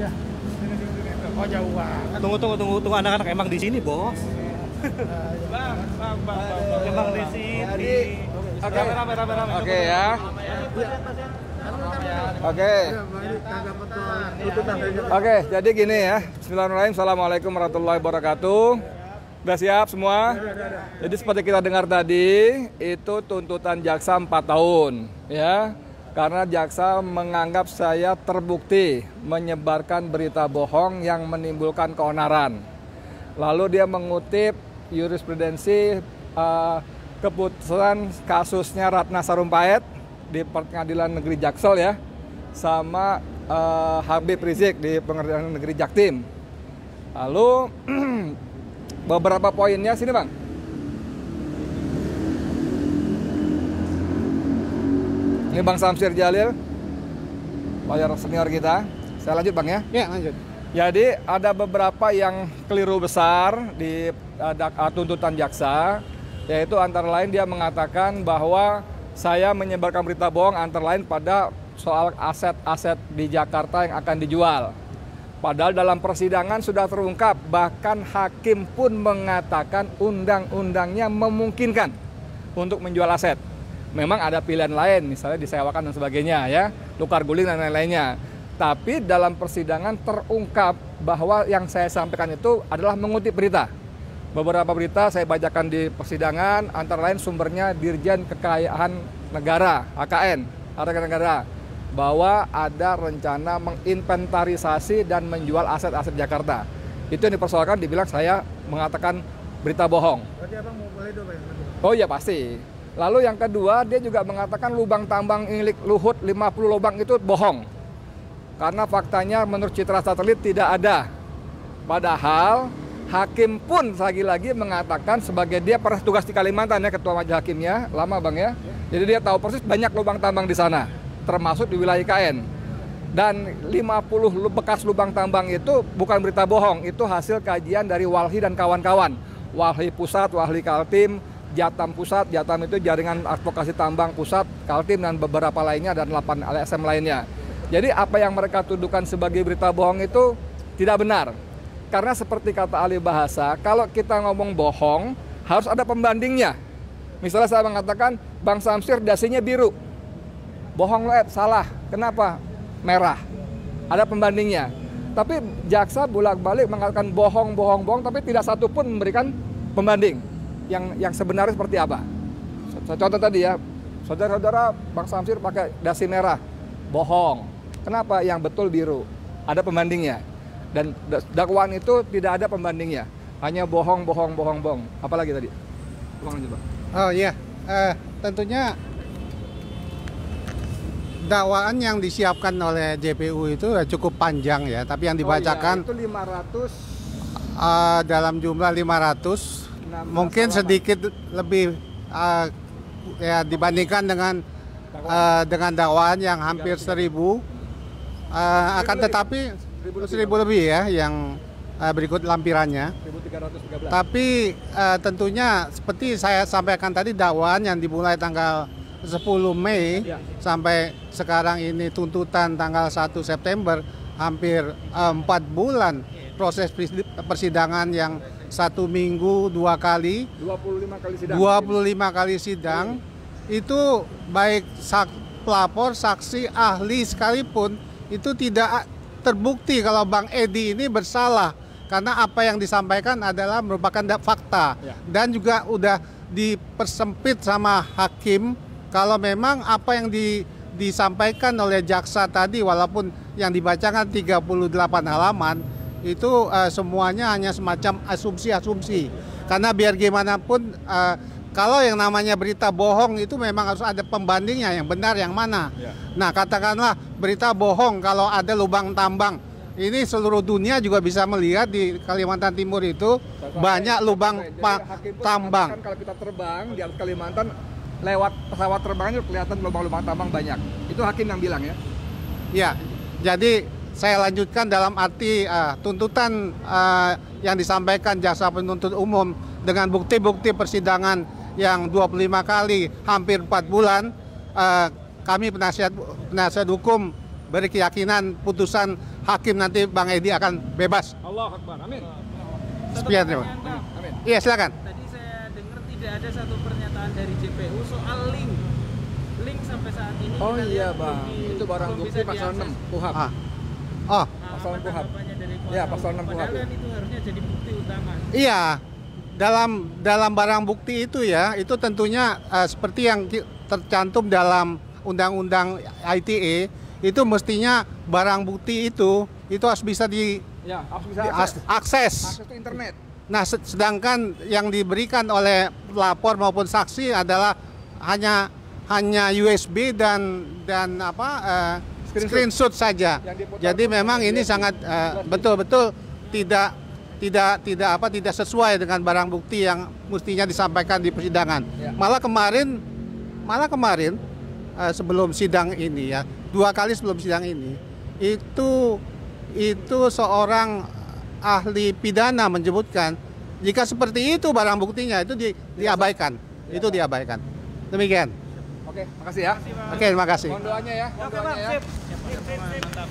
Ya. Oh jauh banget. Tunggu anak-anak emang di sini, Bos. Bang. Emang di sini. Oke. Rame. Oke ya. Oke. Oke, jadi gini ya. Bismillahirrahmanirrahim. Assalamualaikum warahmatullahi wabarakatuh. Udah siap semua? Jadi seperti kita dengar tadi, itu tuntutan jaksa 4 tahun, ya. Karena jaksa menganggap saya terbukti menyebarkan berita bohong yang menimbulkan keonaran. Lalu dia mengutip jurisprudensi keputusan kasusnya Ratna Sarumpait di Pengadilan Negeri Jaksel ya, sama Habib Rizik di Pengadilan Negeri Jaktim. Lalu beberapa poinnya sini Bang. Ini Bang Samsir Jalil, lawyer senior kita. Saya lanjut Bang ya? Ya, lanjut. Jadi ada beberapa yang keliru besar di tuntutan jaksa, yaitu antara lain dia mengatakan bahwa saya menyebarkan berita bohong antara lain pada soal aset-aset di Jakarta yang akan dijual. Padahal dalam persidangan sudah terungkap, bahkan hakim pun mengatakan undang-undangnya memungkinkan untuk menjual aset. Memang ada pilihan lain, misalnya disewakan dan sebagainya ya, tukar guling dan lain-lainnya. Tapi dalam persidangan terungkap bahwa yang saya sampaikan itu adalah mengutip berita. Beberapa berita saya bacakan di persidangan, antara lain sumbernya Dirjen Kekayaan Negara, AKN, Harta Negara, bahwa ada rencana menginventarisasi dan menjual aset-aset Jakarta. Itu yang dipersoalkan, dibilang saya mengatakan berita bohong. Berarti Abang mau mulai dulu ya? Oh iya pasti. Lalu yang kedua, dia juga mengatakan lubang tambang milik Luhut 50 lubang itu bohong. Karena faktanya menurut citra satelit tidak ada. Padahal hakim pun lagi-lagi mengatakan sebagai dia pernah tugas di Kalimantan ya, ketua majelis hakimnya, lama Bang ya. Jadi dia tahu persis banyak lubang tambang di sana, termasuk di wilayah IKN. Dan 50 bekas lubang tambang itu bukan berita bohong, itu hasil kajian dari Walhi dan kawan-kawan. Walhi Pusat, Walhi Kaltim, Jatam Pusat, Jatam itu Jaringan Advokasi Tambang Pusat, Kaltim dan beberapa lainnya dan 8 LSM lainnya. Jadi apa yang mereka tuduhkan sebagai berita bohong itu tidak benar. Karena seperti kata ahli bahasa, kalau kita ngomong bohong harus ada pembandingnya. Misalnya saya mengatakan Bang Samsir dasinya biru. Bohong lo, salah. Kenapa? Merah. Ada pembandingnya. Tapi jaksa bolak-balik mengatakan bohong, tapi tidak satu pun memberikan pembanding yang sebenarnya seperti apa. Contoh tadi ya, saudara-saudara Bang Samsir pakai dasi merah, bohong. Kenapa? Yang betul biru. Ada pembandingnya. Dan dakwaan itu tidak ada pembandingnya. Hanya bohong. Apalagi tadi? Ulang aja Bang. Oh iya, tentunya dakwaan yang disiapkan oleh JPU itu cukup panjang ya, tapi yang dibacakan itu 500 dalam jumlah 500, mungkin sedikit lebih ya dibandingkan dengan dakwaan yang hampir 1000, akan tetapi 1000 lebih ya yang berikut lampirannya. 1313. Tapi tentunya seperti saya sampaikan tadi, dakwaan yang dimulai tanggal 10 Mei ya, sampai sekarang ini tuntutan tanggal 1 September, hampir 4 bulan proses persidangan yang 1 minggu 2 kali, 25 kali sidang. 25 kali sidang. Itu baik pelapor, saksi, ahli sekalipun itu tidak terbukti kalau Bang Edi ini bersalah, karena apa yang disampaikan adalah merupakan fakta ya, dan juga udah dipersempit sama hakim kalau memang apa yang disampaikan oleh jaksa tadi, walaupun yang dibacakan 38 halaman itu semuanya hanya semacam asumsi-asumsi, karena biar gimana pun kalau yang namanya berita bohong itu memang harus ada pembandingnya, yang benar yang mana. Ya. Nah, katakanlah berita bohong kalau ada lubang tambang. Ini seluruh dunia juga bisa melihat di Kalimantan Timur itu banyak lubang tambang. Kalau kita terbang di atas Kalimantan, lewat pesawat terbangnya kelihatan lubang-lubang tambang banyak. Itu hakim yang bilang ya. Ya, jadi saya lanjutkan dalam arti tuntutan yang disampaikan jaksa penuntut umum dengan bukti-bukti persidangan yang 25 kali, hampir 4 bulan, kami penasihat hukum berkeyakinan putusan hakim nanti Bang Edi akan bebas. Allah Akbar. Amin. Sekian terima. Amin. Iya silakan. Tadi saya dengar tidak ada satu pernyataan dari JPU soal link. Link sampai saat ini. Oh kita iya lihat Bang, belum itu barang belum bukti bisa pasal diakses. 6 KUHP. Ah. Oh, Nah, Pasal apa 6 KUHP. tanggapannya dari kuasa Iya, hukum? pasal 6 Padahal KUHP. kan itu harusnya jadi bukti utama. iya. Dalam barang bukti itu ya, itu tentunya seperti yang tercantum dalam Undang-Undang ITE, itu mestinya barang bukti itu harus bisa Ya, harus bisa akses. akses ke internet. Nah, sedangkan yang diberikan oleh pelapor maupun saksi adalah hanya USB dan screenshot saja. Yang diputar Jadi pun memang ini USB. sangat betul-betul tidak sesuai dengan barang bukti yang mestinya disampaikan di persidangan. Ya. Malah kemarin sebelum sidang ini ya, 2 kali sebelum sidang ini itu seorang ahli pidana menyebutkan jika seperti itu barang buktinya itu diabaikan. Itu diabaikan. Demikian. Oke, makasih ya. Oke, terima kasih. Mohon doanya ya. Mohon Oke doanya Bang, ya. sip. Sip, sip, sip. Mantap.